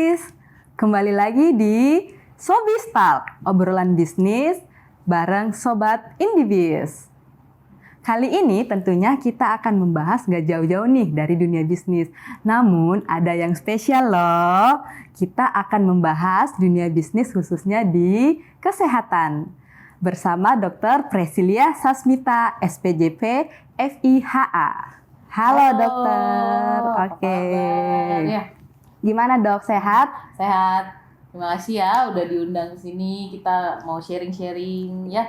Sobis, kembali lagi di Sobis Talk, obrolan bisnis bareng Sobat Indibis. Kali ini tentunya kita akan membahas gak jauh-jauh nih dari dunia bisnis. Namun ada yang spesial loh, kita akan membahas dunia bisnis khususnya di kesehatan. Bersama Dr. Presilia Sasmita, SPJP, FIHA. Halo dokter, oke. Ya. Gimana dok, sehat? Sehat. Terima kasih ya udah diundang ke sini. Kita mau sharing-sharing ya.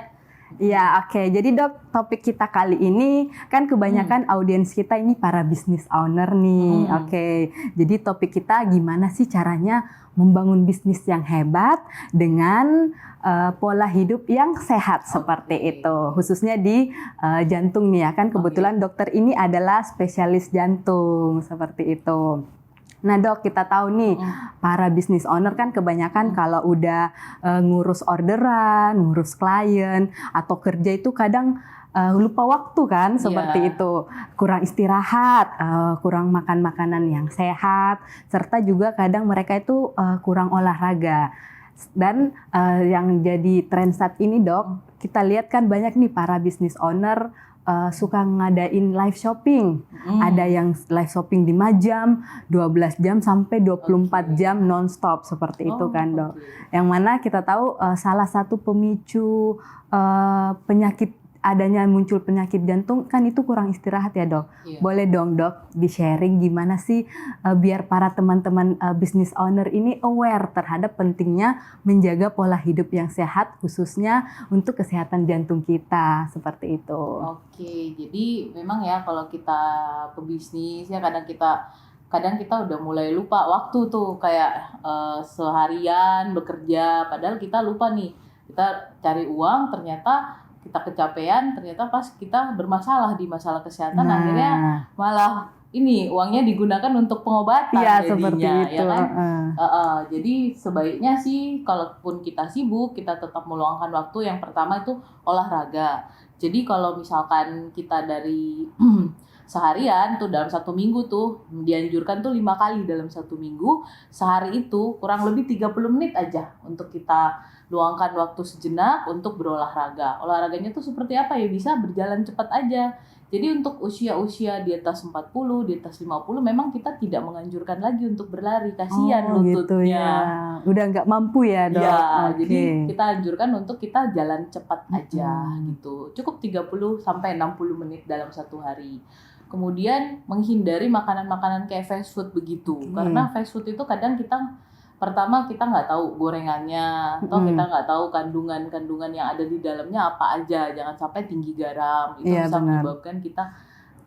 Iya, oke. Jadi dok, topik kita kali ini kan kebanyakan audiens kita ini para business owner nih. Oke. Jadi topik kita gimana sih caranya membangun bisnis yang hebat dengan pola hidup yang sehat seperti itu. Khususnya di jantung nih ya kan. Kebetulan dokter ini adalah spesialis jantung seperti itu. Nah dok, kita tahu nih para business owner kan kebanyakan kalau udah ngurus orderan, ngurus klien atau kerja itu kadang lupa waktu kan seperti itu, kurang istirahat, kurang makan makanan yang sehat, serta juga kadang mereka itu kurang olahraga. Dan yang jadi tren saat ini dok, kita lihat kan banyak nih para business owner suka ngadain live shopping. Ada yang live shopping 5 jam, 12 jam sampai 24 jam non-stop seperti itu kan dok. Yang mana kita tahu salah satu pemicu penyakit adanya muncul penyakit jantung kan itu kurang istirahat ya dok. Boleh dong dok di-sharing gimana sih biar para teman-teman business owner ini aware terhadap pentingnya menjaga pola hidup yang sehat khususnya untuk kesehatan jantung kita seperti itu. Oke, jadi memang ya kalau kita pebisnis ya kadang kita udah mulai lupa waktu tuh kayak seharian bekerja padahal kita lupa nih. Kita cari uang ternyata kita kecapean, ternyata pas kita bermasalah di masalah kesehatan akhirnya malah ini uangnya digunakan untuk pengobatan ya, jadinya, seperti itu. Ya kan? Jadi sebaiknya sih kalaupun kita sibuk kita tetap meluangkan waktu. Yang pertama itu olahraga. Jadi kalau misalkan kita dari seharian tuh dalam 1 minggu tuh dianjurkan tuh 5 kali dalam 1 minggu, sehari itu kurang lebih 30 menit aja untuk kita luangkan waktu sejenak untuk berolahraga. Olahraganya tuh seperti apa ya? Bisa berjalan cepat aja. Jadi untuk usia-usia di atas 40, di atas 50 memang kita tidak menganjurkan lagi untuk berlari. Kasihan lututnya. Gitu ya. Udah nggak mampu ya dok? Ya, jadi kita anjurkan untuk kita jalan cepat aja gitu. Cukup 30 sampai 60 menit dalam 1 hari. Kemudian menghindari makanan-makanan kayak fast food begitu. Karena fast food itu kadang pertama kita nggak tahu gorengannya, atau kita nggak tahu kandungan-kandungan yang ada di dalamnya apa aja. Jangan sampai tinggi garam, itu bisa menyebabkan kita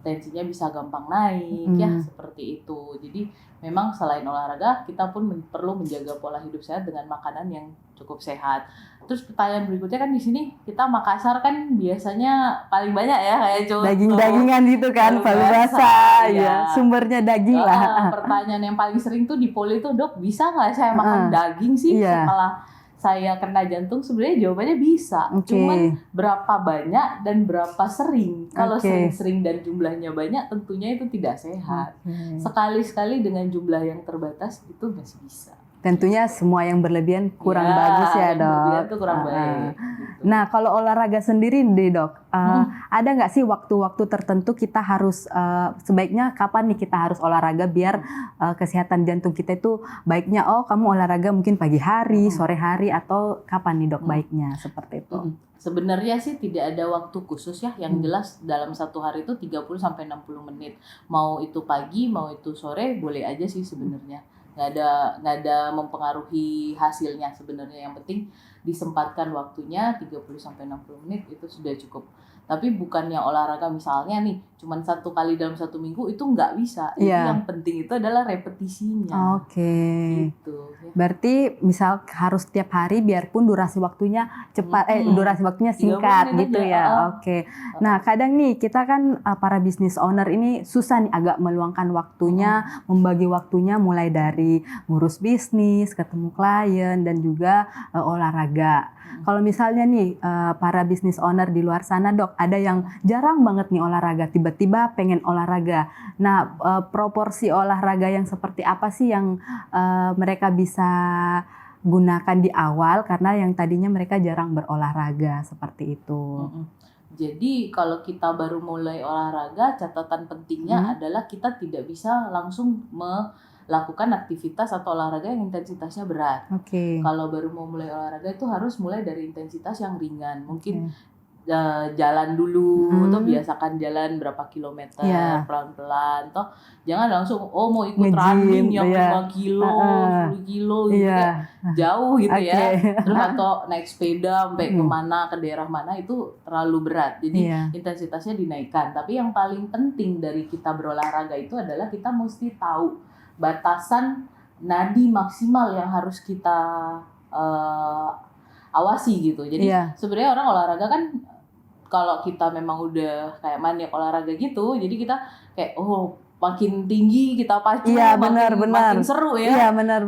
tensinya bisa gampang naik ya seperti itu. Jadi memang selain olahraga kita pun perlu menjaga pola hidup sehat dengan makanan yang cukup sehat. Terus pertanyaan berikutnya kan di sini kita Makassar kan biasanya paling banyak ya kayak contoh daging-dagingan gitu kan, palu basah ya, sumbernya daging lah. Pertanyaan yang paling sering tuh di poli tuh dok bisa nggak saya makan daging sih setelah saya kena jantung? Sebenarnya jawabannya bisa, cuman berapa banyak dan berapa sering. Kalau sering-sering dan jumlahnya banyak tentunya itu tidak sehat. Sekali-sekali dengan jumlah yang terbatas itu masih bisa. Tentunya semua yang berlebihan kurang bagus ya dok. Berlebihan itu kurang baik. Nah kalau olahraga sendiri deh dok, ada nggak sih waktu-waktu tertentu kita harus sebaiknya kapan nih kita harus olahraga biar kesehatan jantung kita itu baiknya kamu olahraga mungkin pagi hari, sore hari atau kapan nih dok baiknya seperti itu? Sebenarnya sih tidak ada waktu khusus ya, yang jelas dalam 1 hari itu 30 sampai 60 menit. Mau itu pagi, mau itu sore boleh aja sih sebenarnya. Nggak ada mempengaruhi hasilnya sebenarnya. Yang penting disempatkan waktunya 30 sampai 60 menit itu sudah cukup. Tapi bukannya olahraga misalnya nih cuman 1 kali dalam 1 minggu itu nggak bisa. Itu yang penting itu adalah repetisinya. Oke. Gitu. Ya. Berarti misal harus tiap hari biarpun durasi waktunya cepat, durasi waktunya 30 singkat menit gitu aja, ya. Oke. Nah, kadang nih kita kan para business owner ini susah nih agak meluangkan waktunya, membagi waktunya mulai dari ngurus bisnis, ketemu klien dan juga olahraga. Kalau misalnya nih para business owner di luar sana, Dok, ada yang jarang banget nih olahraga, tiba-tiba pengen olahraga. Nah, proporsi olahraga yang seperti apa sih yang mereka bisa gunakan di awal karena yang tadinya mereka jarang berolahraga seperti itu. Jadi kalau kita baru mulai olahraga, catatan pentingnya adalah kita tidak bisa langsung melakukan aktivitas atau olahraga yang intensitasnya berat. Oke. Kalau baru mau mulai olahraga itu harus mulai dari intensitas yang ringan. Mungkin jalan dulu, atau biasakan jalan berapa kilometer pelan-pelan, toh jangan langsung mau ikut running yang 5 kilo, 10 kilo gitu kayak jauh gitu ya. Terus atau naik sepeda sampai kemana, ke daerah mana, itu terlalu berat. Jadi intensitasnya dinaikkan. Tapi yang paling penting dari kita berolahraga itu adalah kita mesti tahu batasan nadi maksimal yang harus kita awasi gitu. Jadi sebenarnya orang olahraga kan kalau kita memang udah kayak maniak olahraga gitu, jadi kita kayak makin tinggi kita pacu, makin seru ya. Iya benar.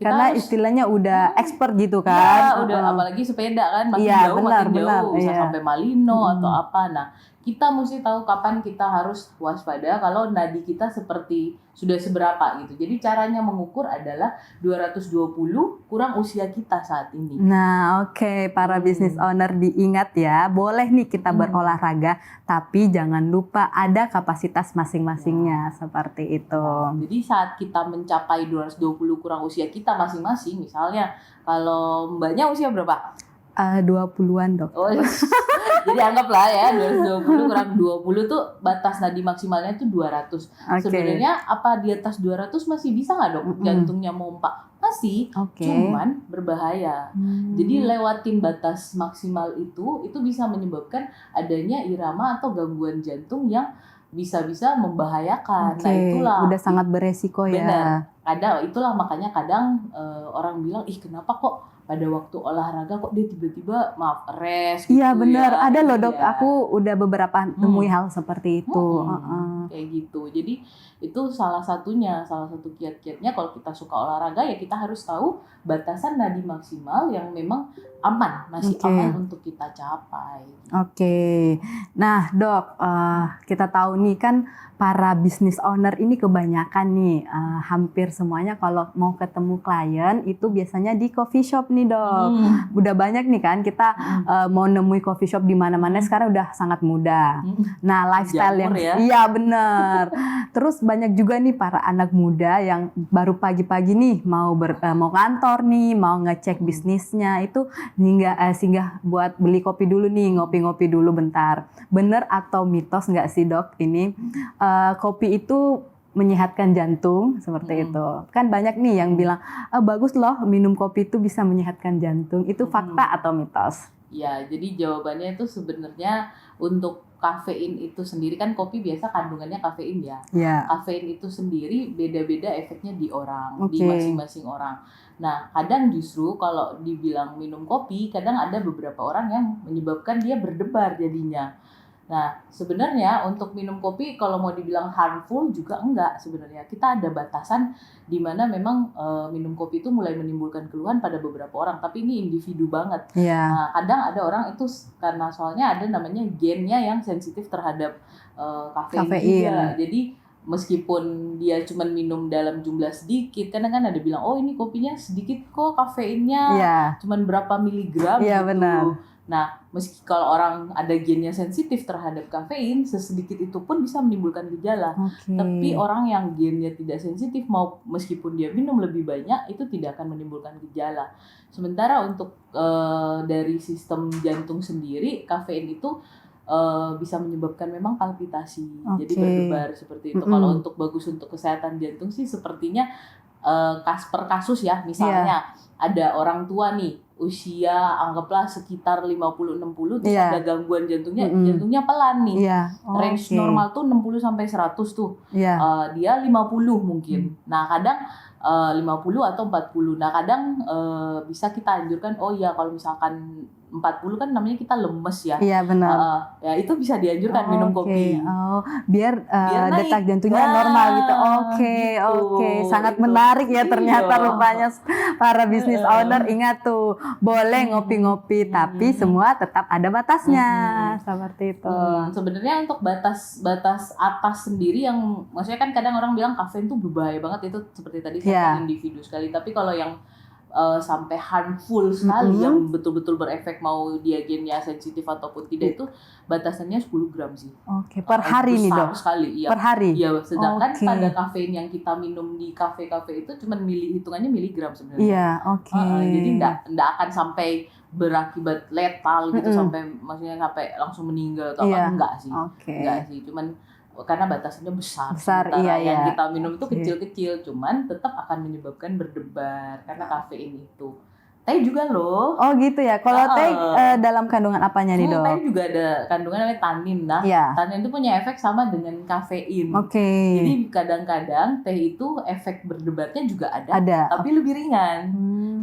Karena istilahnya udah expert gitu kan. Iya, udah apalagi sepeda kan makin jauh makin jauh, bisa sampai Malino atau apa. Nah, kita mesti tahu kapan kita harus waspada kalau nadi kita seperti sudah seberapa gitu. Jadi caranya mengukur adalah 220 kurang usia kita saat ini. Nah, oke, para business owner diingat ya, boleh nih kita berolahraga, tapi jangan lupa ada kapasitas masing-masingnya seperti itu. Jadi saat kita mencapai 220 kurang usia kita masing-masing, misalnya kalau mbaknya usia berapa? 20-an, Dok. Jadi anggaplah ya 220 kurang 20 tuh batas nadi maksimalnya tuh 200. Sebenarnya apa di atas 200 masih bisa nggak, Dok? Jantungnya mompa? Masih, cuman berbahaya. Jadi lewatin batas maksimal itu bisa menyebabkan adanya irama atau gangguan jantung yang bisa-bisa membahayakan. Nah itulah. Udah sangat beresiko ya. Benar. Itulah makanya kadang orang bilang, kenapa kok pada waktu olahraga kok dia tiba-tiba rest gitu. Iya benar, ada loh Dok, aku udah beberapa temui hal seperti itu. Kayak gitu. Jadi itu salah satu kiat-kiatnya kalau kita suka olahraga ya kita harus tahu batasan nadi maksimal yang memang aman, masih aman untuk kita capai. Nah Dok, kita tahu nih kan para business owner ini kebanyakan nih hampir semuanya kalau mau ketemu klien itu biasanya di coffee shop nih Dok. Udah banyak nih kan kita mau nemui coffee shop di mana-mana sekarang udah sangat mudah. Nah, lifestyle iya bener. Terus banyak juga nih para anak muda yang baru pagi-pagi nih mau kantor nih, mau ngecek bisnisnya itu singgah buat beli kopi dulu nih, ngopi-ngopi dulu bentar. Bener atau mitos nggak sih Dok ini? Kopi itu menyehatkan jantung seperti itu. Kan banyak nih yang bilang bagus loh minum kopi itu bisa menyehatkan jantung. Itu fakta atau mitos? Ya, jadi jawabannya itu sebenarnya untuk kafein itu sendiri kan kopi biasa kandungannya kafein ya. Kafein itu sendiri beda-beda efeknya di orang, di masing-masing orang. Nah, kadang justru kalau dibilang minum kopi, kadang ada beberapa orang yang menyebabkan dia berdebar jadinya. Nah, sebenarnya untuk minum kopi kalau mau dibilang harmful juga enggak sebenarnya. Kita ada batasan di mana memang minum kopi itu mulai menimbulkan keluhan pada beberapa orang, tapi ini individu banget. Nah, kadang ada orang itu karena soalnya ada namanya gennya yang sensitif terhadap kafein juga. Jadi meskipun dia cuma minum dalam jumlah sedikit, kadang kan ada bilang, ini kopinya sedikit kok kafeinnya, cuma berapa miligram gitu. Benar. Nah, meski kalau orang ada gennya sensitif terhadap kafein, sesedikit itu pun bisa menimbulkan gejala. Tapi orang yang gennya tidak sensitif, meskipun dia minum lebih banyak, itu tidak akan menimbulkan gejala. Sementara untuk dari sistem jantung sendiri, kafein itu bisa menyebabkan memang palpitasi, jadi berdebar seperti itu. Kalau untuk bagus untuk kesehatan jantung sih sepertinya per kasus ya, misalnya ada orang tua nih usia anggaplah sekitar 50-60 terus ada gangguan jantungnya pelan nih. Range normal tuh 60 sampai 100 tuh. Dia 50 mungkin. Nah, kadang 50 atau 40. Nah, kadang bisa kita anjurkan, oh ya kalau misalkan 40 kan namanya kita lemes ya. Iya benar. Ya itu bisa dianjurkan minum kopi. Oh, biar Biar naik. detak jantungnya normal gitu. Oke, Gitu. oke. Sangat Itu. menarik ya ternyata Iya. rupanya para business owner ingat tuh, boleh ngopi-ngopi tapi semua tetap ada batasnya. Seperti itu. Sebenarnya untuk batas atas sendiri yang maksudnya kan kadang orang bilang kafein tuh berbahaya banget, itu seperti tadi Iya. individu sekali. Tapi kalau yang sampai harmful sekali yang betul-betul berefek mau dia gennya sensitif ataupun tidak itu batasannya 10 gram sih. Oke, per hari nih besar dok? sekali, iya. Per hari? Iya, sedangkan Oke. pada kafein yang kita minum di kafe-kafe itu cuma hitungannya miligram sebenarnya. Iya, oke. Jadi enggak akan sampai berakibat letal gitu sampai maksudnya sampai langsung meninggal atau apa, enggak sih. Oke. Enggak sih, cuman karena batasannya besar. Besar, Sementara iya, yang iya. kita minum itu Oke. kecil-kecil, cuman tetap akan menyebabkan berdebar karena kafein itu. Teh juga loh. Oh gitu ya. Kalau teh dalam kandungan apanya nih dok? Teh juga ada kandungan namanya tanin. Nah, Iya. tanin itu punya efek sama dengan kafein. Oke. Jadi kadang-kadang teh itu efek berdebarnya juga ada. Ada. Tapi lebih ringan.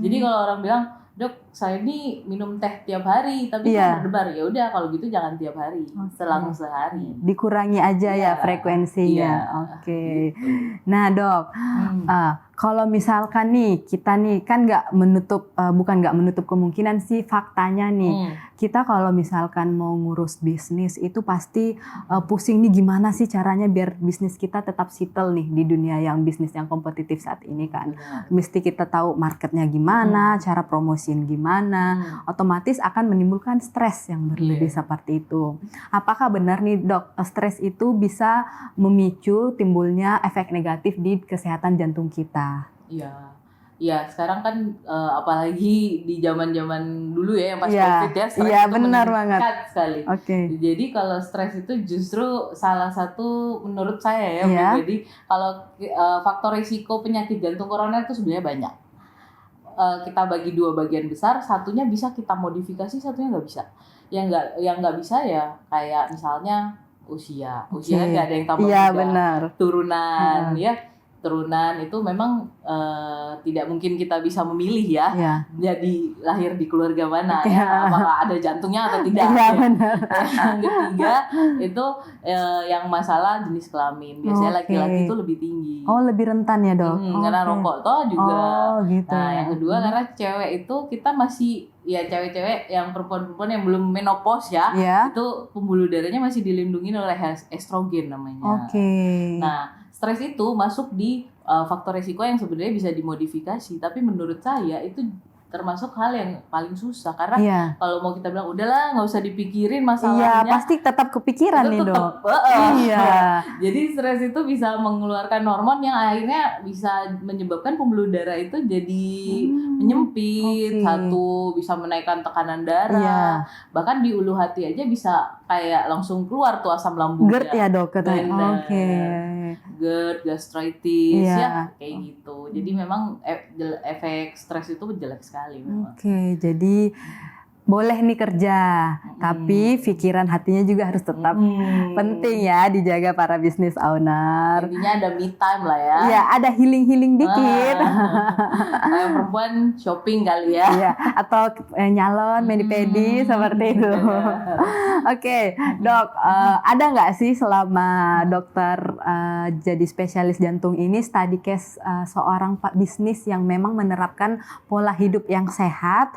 Jadi kalau orang bilang, dok saya ini minum teh tiap hari tapi Iya. kan berdebar, ya udah kalau gitu jangan tiap hari, selang sehari. Dikurangi aja ya Iya. frekuensinya. Iya. Oke. Gitu. Nah dok, kalau misalkan nih kita nih kan bukan nggak menutup kemungkinan sih, faktanya nih kita kalau misalkan mau ngurus bisnis itu pasti pusing nih gimana sih caranya biar bisnis kita tetap settle nih di dunia yang bisnis yang kompetitif saat ini kan. Mesti kita tahu marketnya gimana, cara promosiin gimana, otomatis akan menimbulkan stres yang berlebih seperti itu. Apakah benar nih dok, stres itu bisa memicu timbulnya efek negatif di kesehatan jantung kita? Iya, sekarang kan apalagi di zaman-zaman dulu ya yang pas COVID ya, stres iya, itu benar meningkat banget sekali. Oke. Jadi kalau stres itu justru salah satu menurut saya ya pribadi, kalau faktor risiko penyakit jantung koroner itu sebenarnya banyak. Kita bagi dua bagian besar, satunya bisa kita modifikasi, satunya nggak bisa. Yang nggak bisa ya kayak misalnya usia kan nggak ada yang tambah iya, muda. benar. Turunan ya, turunan itu memang tidak mungkin kita bisa memilih ya. Iya. Jadi lahir di keluarga mana ya, apakah ada jantungnya atau tidak. Iya, benar. Yang ketiga itu yang masalah jenis kelamin, biasanya laki-laki itu lebih tinggi. Oh, lebih rentan ya dok? Karena rokok toh juga. Oh gitu. Nah yang kedua karena cewek itu kita masih ya cewek-cewek yang perempuan-perempuan yang belum menopause ya, itu pembuluh darahnya masih dilindungi oleh estrogen namanya. Oke. Nah stres itu masuk di faktor risiko yang sebenarnya bisa dimodifikasi, tapi menurut saya itu termasuk hal yang paling susah karena kalau mau kita bilang udahlah nggak usah dipikirin masalahnya, pasti tetap kepikiran nih dok. Jadi stres itu bisa mengeluarkan hormon yang akhirnya bisa menyebabkan pembuluh darah itu jadi menyempit, satu bisa menaikkan tekanan darah, bahkan di ulu hati aja bisa kayak langsung keluar tuh asam lambungnya. GERD ya dok katanya. GERD, gastritis ya kayak gitu. Jadi memang efek stres itu jelek sekali memang. Oke, jadi boleh nih kerja, tapi pikiran hatinya juga harus tetap penting ya dijaga para business owner. Intinya ada me time lah ya. Iya, ada healing dikit. Yang perempuan shopping kali ya. Iya, atau nyalon, mani-pedi seperti itu. Oke, dok, ada nggak sih selama dokter jadi spesialis jantung ini study case seorang bisnis yang memang menerapkan pola hidup yang sehat,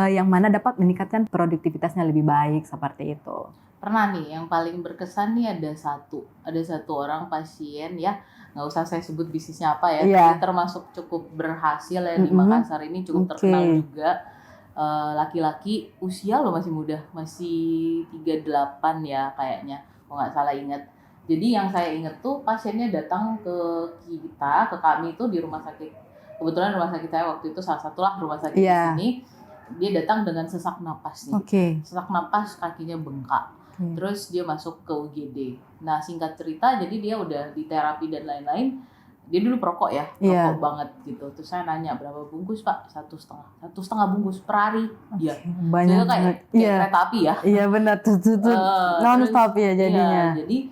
yang mana dapat meningkatkan produktivitasnya lebih baik seperti itu? Pernah nih, yang paling berkesan nih ada satu orang pasien ya, nggak usah saya sebut bisnisnya apa ya, tapi termasuk cukup berhasil ya di Makassar ini, cukup terkenal juga. Laki-laki, usia loh masih muda, masih 38 ya kayaknya, kalau nggak salah ingat. Jadi yang saya ingat tuh pasiennya datang ke kami itu di rumah sakit. Kebetulan rumah sakit saya waktu itu salah satulah rumah sakit di sini. Dia datang dengan sesak napas nih. Sesak napas, kakinya bengkak. Terus dia masuk ke UGD. Nah singkat cerita, jadi dia udah di terapi dan lain-lain. Dia dulu perokok ya, perokok banget gitu. Terus saya nanya berapa bungkus pak? 1,5 bungkus per hari. Dia banyak kayak kereta api ya. Iya benar, non stop ya jadinya. Jadi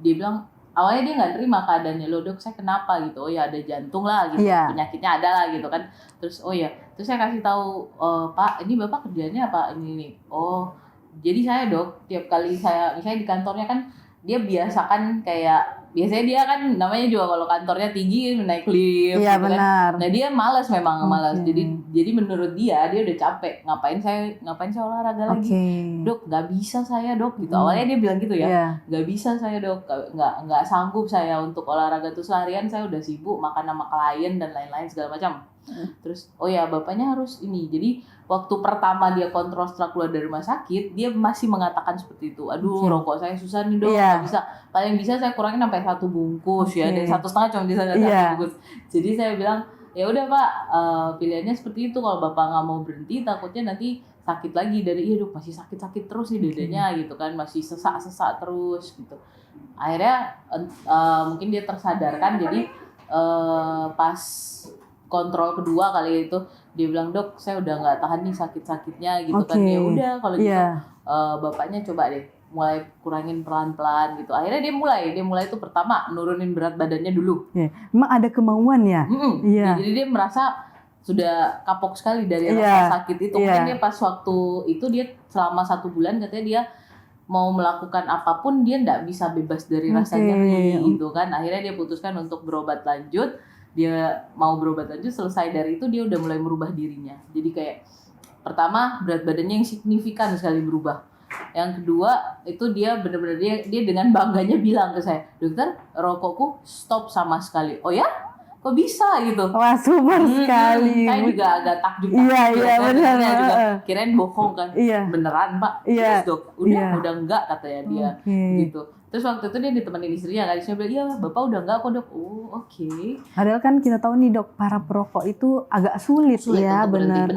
dia bilang awalnya dia nggak terima keadaannya, loh dok saya kenapa gitu, oh ya ada jantung lah gitu, Iya. penyakitnya ada lah gitu kan. Terus oh ya, terus saya kasih tahu, Pak ini bapak kerjanya apa ini, oh jadi saya dok tiap kali saya misalnya di kantornya kan dia biasakan kayak biasanya dia kan namanya juga kalau kantornya tinggi naik lift Iya gitu kan. benar. Nah dia malas memang malas. Oke. Jadi menurut dia udah capek. Ngapain saya olahraga lagi? Dok, nggak bisa saya dok gitu. Awalnya dia bilang gitu ya. Iya. Nggak bisa saya dok. Nggak sanggup saya untuk olahraga tuh seharian saya udah sibuk makan sama klien dan lain-lain segala macam. Terus oh ya bapaknya harus ini. Jadi waktu pertama dia kontrol setelah keluar dari rumah sakit, dia masih mengatakan seperti itu. Aduh, rokok saya susah nih dok, Iya. nggak bisa. Paling bisa saya kurangin sampai 1 bungkus ya, dari 1,5 cuma bisa nggak Iya. 1 bungkus. Jadi saya bilang ya udah Pak, pilihannya seperti itu. Kalau bapak nggak mau berhenti, takutnya nanti sakit lagi dari iya dok masih sakit terus nih dadanya gitu kan, masih sesak terus gitu. Akhirnya mungkin dia tersadarkan, jadi pas kontrol kedua kali itu dia bilang dok saya udah nggak tahan nih sakitnya gitu kan. Ya udah kalau gitu bapaknya coba deh mulai kurangin pelan-pelan gitu. Akhirnya dia mulai itu pertama nurunin berat badannya dulu. Emang ada kemauan ya? Iya. Jadi dia merasa sudah kapok sekali dari rasa sakit itu. Mungkin dia pas waktu itu dia selama 1 bulan katanya dia mau melakukan apapun dia nggak bisa bebas dari rasa nyeri gitu kan. Akhirnya dia putuskan untuk berobat lanjut. Dia mau berobat lanjut, selesai dari itu dia udah mulai merubah dirinya. Jadi kayak pertama berat badannya yang signifikan sekali berubah. Yang kedua itu dia benar-benar dia dengan bangganya bilang ke saya, dokter rokokku stop sama sekali. Oh ya? Kok bisa gitu? Wah super sekali. Saya juga agak takjub. Iya benar. Juga kirain bohong kan? Iya. Beneran Pak? Iya. Terus dok, udah enggak katanya dia gitu. Terus waktu itu dia ditemenin istrinya kan, istrinya bilang iya bapak udah enggak kok dok. Oh oke. Padahal kan kita tahu nih dok, para perokok itu agak sulit ya, benar.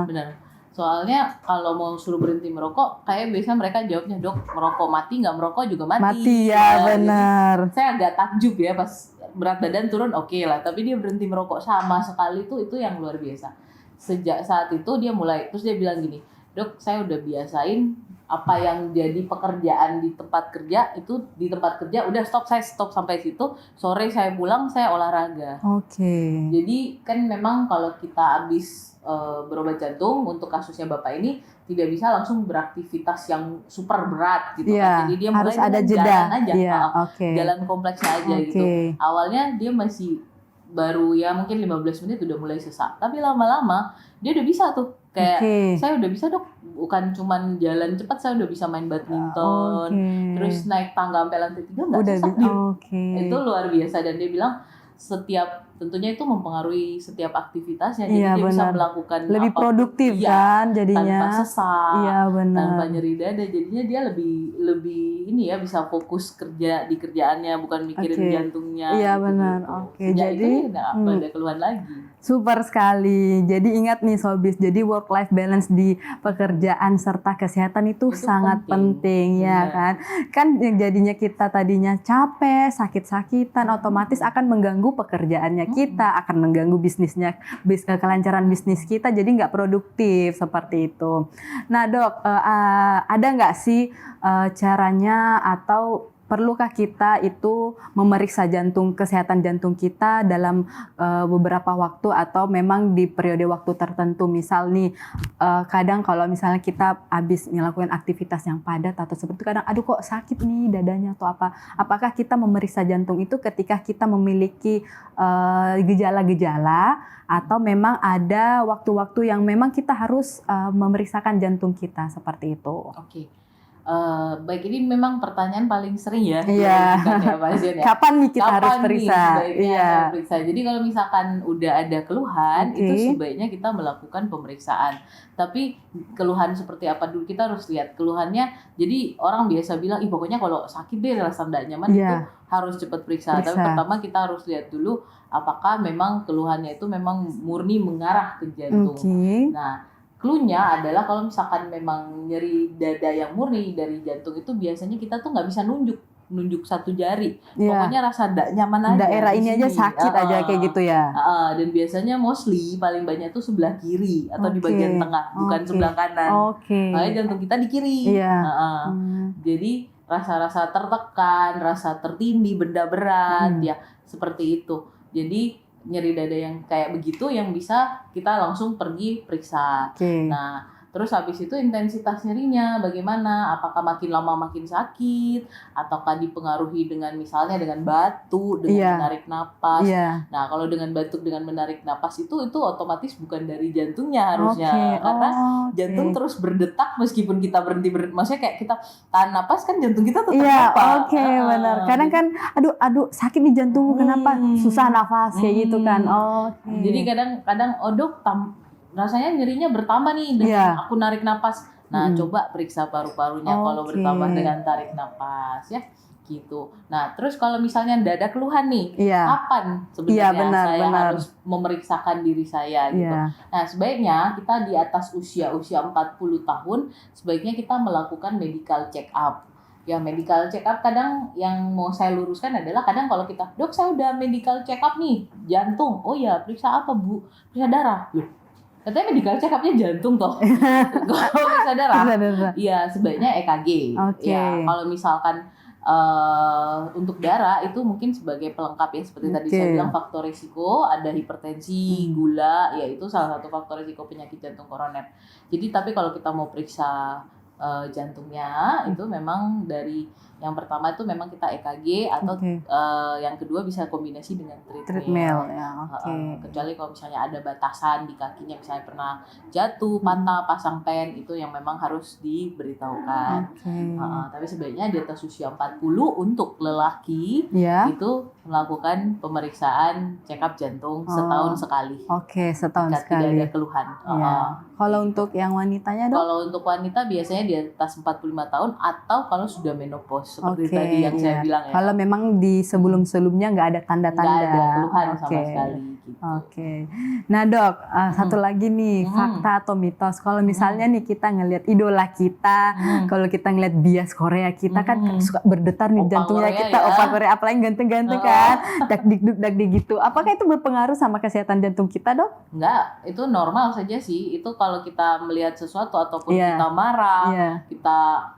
Benar. Soalnya kalau mau suruh berhenti merokok, kayak biasanya mereka jawabnya dok merokok mati, nggak merokok juga mati. Mati ya benar. Saya agak takjub ya pas berat badan turun oke lah, tapi dia berhenti merokok sama sekali itu yang luar biasa. Sejak saat itu dia mulai, terus dia bilang gini, dok saya udah biasain apa yang jadi pekerjaan di tempat kerja itu di tempat kerja udah saya stop sampai situ, sore saya pulang saya olahraga. Jadi kan memang kalau kita habis berobat jantung untuk kasusnya bapak ini tidak bisa langsung beraktivitas yang super berat gitu kan. Jadi dia mulai harus ada jeda jalan aja, jalan kompleksnya aja gitu. Awalnya dia masih baru ya mungkin 15 menit udah mulai sesak, tapi lama-lama dia udah bisa tuh kayak saya udah bisa dok, bukan cuman jalan cepat, saya udah bisa main badminton, terus naik tangga sampai lantai 3 nggak sesak dia. Itu luar biasa. Dan dia bilang tentunya itu mempengaruhi setiap aktivitasnya, jadi dia bisa melakukan lebih produktif kan jadinya, tanpa sesak, tanpa nyeri dada, jadinya dia lebih ini ya bisa fokus kerja di kerjaannya, bukan mikirin jantungnya. Iya benar. Jadi nggak ada keluhan lagi. Super sekali. Jadi ingat nih Sobis, jadi work life balance di pekerjaan serta kesehatan itu sangat penting ya kan. Kan jadinya kita tadinya capek, sakit-sakitan, otomatis akan mengganggu pekerjaannya kita, akan mengganggu bisnisnya, kelancaran bisnis kita, jadi nggak produktif seperti itu. Nah dok, ada nggak sih caranya atau perlukah kita itu memeriksa kesehatan jantung kita dalam beberapa waktu atau memang di periode waktu tertentu? Misal nih, kadang kalau misalnya kita habis melakukan aktivitas yang padat atau seperti itu, kadang aduh kok sakit nih dadanya atau apa. Apakah kita memeriksa jantung itu ketika kita memiliki gejala-gejala atau memang ada waktu-waktu yang memang kita harus memeriksakan jantung kita seperti itu? Baik, ini memang pertanyaan paling sering ya. Iya. Pasien ya. Kapan nih kita harus periksa? Periksa. Jadi kalau misalkan udah ada keluhan, itu sebaiknya kita melakukan pemeriksaan. Tapi keluhan seperti apa dulu kita harus lihat keluhannya. Jadi orang biasa bilang, pokoknya kalau sakit deh rasa tidak nyaman itu harus cepat periksa. Tapi pertama kita harus lihat dulu apakah memang keluhannya itu memang murni mengarah ke jantung. Nah, clue-nya adalah kalau misalkan memang nyeri dada yang murni dari jantung itu biasanya kita tuh nggak bisa nunjuk satu jari. Pokoknya rasa tidak nyaman aja. Daerah ini aja sakit aja kayak gitu ya. Dan biasanya mostly paling banyak tuh sebelah kiri atau di bagian tengah, bukan sebelah kanan. Makanya jantung kita di kiri. Jadi rasa-rasa tertekan, rasa tertindih, benda berat, ya seperti itu. Jadi nyeri dada yang kayak begitu yang bisa kita langsung pergi periksa. Oke. Nah, terus habis itu intensitas nyerinya bagaimana? Apakah makin lama makin sakit? Ataukah dipengaruhi dengan misalnya dengan batuk, dengan menarik napas? Iya. Nah, kalau dengan batuk, dengan menarik napas itu otomatis bukan dari jantungnya harusnya. Karena jantung terus berdetak meskipun kita berhenti maksudnya kayak kita tahan napas kan jantung kita tetap apa? Benar. Kadang kan aduh sakit di jantungku kenapa? Susah nafas kayak gitu kan. Jadi kadang dok rasanya nyerinya bertambah nih dengan aku narik napas. Nah, coba periksa paru-parunya kalau bertambah dengan tarik napas ya. Gitu. Nah, terus kalau misalnya nggak ada keluhan nih, kapan sebenarnya saya harus memeriksakan diri saya gitu. Nah, sebaiknya kita di atas usia 40 tahun, sebaiknya kita melakukan medical check up. Ya, medical check up kadang yang mau saya luruskan adalah kadang kalau kita, dok saya udah medical check up nih, jantung. Oh ya, periksa apa Bu? Periksa darah. Loh, katanya medical check up-nya jantung toh. Kalau periksa darah, iya sebaiknya EKG. Ya, kalau misalkan untuk darah itu mungkin sebagai pelengkap ya, seperti tadi saya bilang faktor risiko ada hipertensi, gula, ya itu salah satu faktor risiko penyakit jantung koroner. Jadi tapi kalau kita mau periksa jantungnya itu memang dari yang pertama itu memang kita EKG atau yang kedua bisa kombinasi dengan treadmill ya. Kecuali kalau misalnya ada batasan di kakinya, misalnya pernah jatuh, patah, pasang pen, itu yang memang harus diberitahukan. Tapi sebaiknya di atas usia 40 untuk lelaki itu melakukan pemeriksaan check up jantung setahun sekali. Setahun sekali. Tidak ada keluhan. Kalau untuk yang wanitanya dok? Kalau untuk wanita biasanya di atas 45 tahun atau kalau sudah menopause seperti tadi yang saya bilang ya. Kalau memang di sebelum-sebelumnya nggak ada tanda-tanda. Nggak ada keluhan sama sekali. Gitu. Nah dok, satu lagi nih fakta atau mitos. Kalau misalnya nih kita ngelihat idola kita, kalau kita ngelihat bias Korea kita kan suka berdetar nih Opa jantungnya Korea kita, opa Korea apalagi ganteng-ganteng kan, dak gitu. Apakah itu berpengaruh sama kesehatan jantung kita dok? Enggak, itu normal saja sih. Itu kalau kita melihat sesuatu ataupun kita marah, kita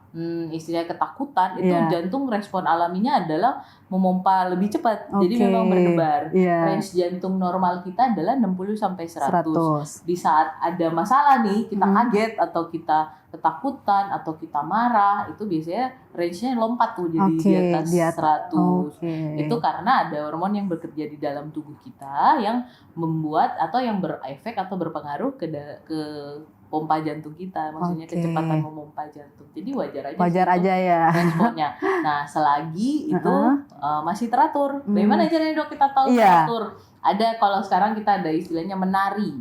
istilahnya ketakutan, itu jantung respon alaminya adalah memompa lebih cepat. Jadi memang berdebar. Range jantung normal kita adalah 60 sampai 100. Di saat ada masalah nih, kita kaget atau kita ketakutan atau kita marah, itu biasanya range-nya lompat tuh jadi di atas 100. Itu karena ada hormon yang bekerja di dalam tubuh kita yang membuat atau yang berefek atau berpengaruh ke pompa jantung kita, maksudnya kecepatan memompa jantung. Jadi wajar aja ya responnya. Nah, selagi itu masih teratur. Bagaimana caranya dok kita tahu teratur? Ada kalau sekarang kita ada istilahnya menari.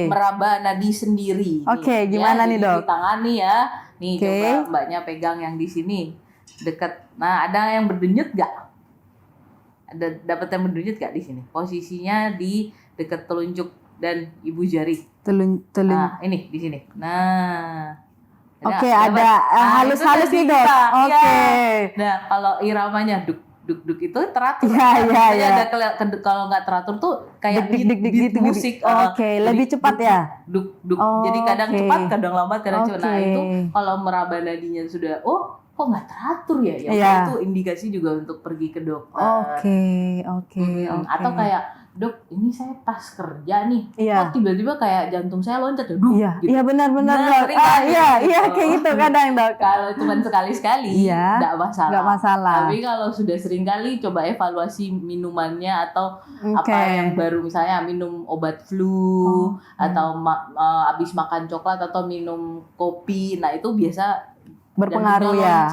Meraba nadi sendiri. Gimana nih dok? Di tangan nih ya. Nih coba mbaknya pegang yang di sini dekat. Nah, ada yang berdenyut nggak? Ada dapat yang berdenyut nggak di sini? Posisinya di dekat telunjuk dan ibu jari. Nah, ini di sini. Nah. Ada halus-halus nih dok. Nah, kalau iramanya duk itu teratur. Iya. Kalau nggak teratur tuh kayak beat musik. Lebih cepat ya. Duk. Jadi kadang cepat, kadang lambat, kadang cepat. Nah, itu kalau meraba nadinya sudah kok nggak teratur ya? Itu indikasi juga untuk pergi ke dokter. Atau kayak dok, ini saya pas kerja nih, kok tiba-tiba kayak jantung saya loncat ya, gitu. Iya benar-benar dok. Kayak gitu kadang dok. Kalau cuma sekali-sekali, nggak masalah. Tapi kalau sudah sering kali, coba evaluasi minumannya atau apa yang baru, misalnya minum obat flu atau habis makan coklat atau minum kopi, nah itu biasa berpengaruh ya.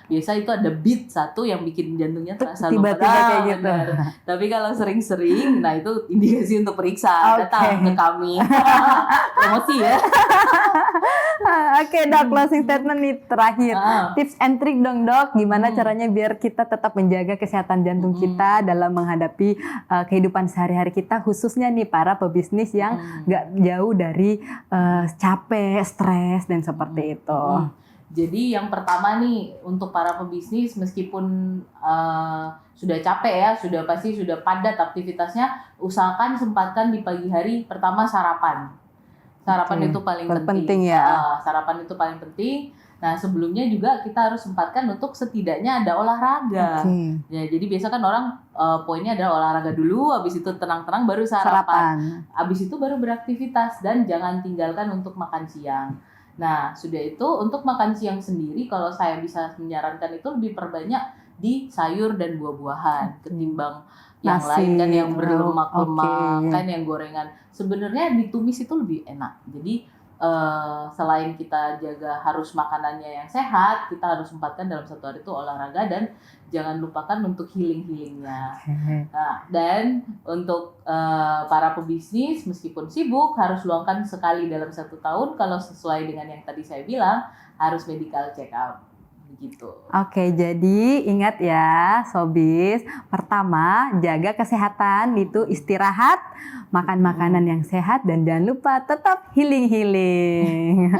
Biasa itu ada beat satu yang bikin jantungnya terasa tiba-tiba kayak gitu. Tapi kalau sering-sering, nah itu indikasi untuk periksa. Datang ke kami. Promosi ya. Dok, closing statement nih terakhir. Tips and trick dong dok, gimana caranya biar kita tetap menjaga kesehatan jantung kita dalam menghadapi kehidupan sehari-hari kita, khususnya nih para pebisnis yang nggak jauh dari capek, stres dan seperti itu. Jadi yang pertama nih untuk para pebisnis, meskipun sudah capek ya, pasti sudah padat aktivitasnya, usahakan sempatkan di pagi hari. Pertama sarapan itu paling penting ya. Sarapan itu paling penting. Nah, sebelumnya juga kita harus sempatkan untuk setidaknya ada olahraga. Oke. Ya, jadi biasa kan orang poinnya adalah olahraga dulu, habis itu tenang-tenang baru sarapan. Sarapan. Habis itu baru beraktivitas dan jangan tinggalkan untuk makan siang. Nah, sudah itu untuk makan siang sendiri kalau saya bisa menyarankan itu lebih perbanyak di sayur dan buah-buahan ketimbang yang Nasi. lain kan yang berlemak-lemak, Oke. kan yang gorengan. Sebenarnya ditumis itu lebih enak. Jadi selain kita jaga harus makanannya yang sehat, kita harus sempatkan dalam satu hari itu olahraga dan jangan lupakan untuk healing-healingnya. Nah, dan untuk para pebisnis meskipun sibuk harus luangkan sekali dalam 1 tahun kalau sesuai dengan yang tadi saya bilang harus medical check up begitu. Oke, jadi ingat ya, Sobis. Pertama, jaga kesehatan, itu istirahat, makan makanan yang sehat, dan jangan lupa tetap healing-healing.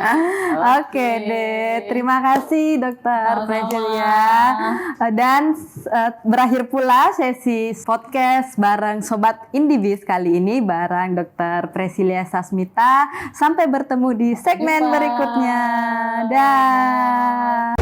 Oke deh, terima kasih Dokter Sama-sama. Precilia. Dan berakhir pula sesi podcast bareng Sobat Indivis kali ini bareng Dokter Precilia Sasmita. Sampai bertemu di segmen Sampai jumpa. berikutnya. Dah.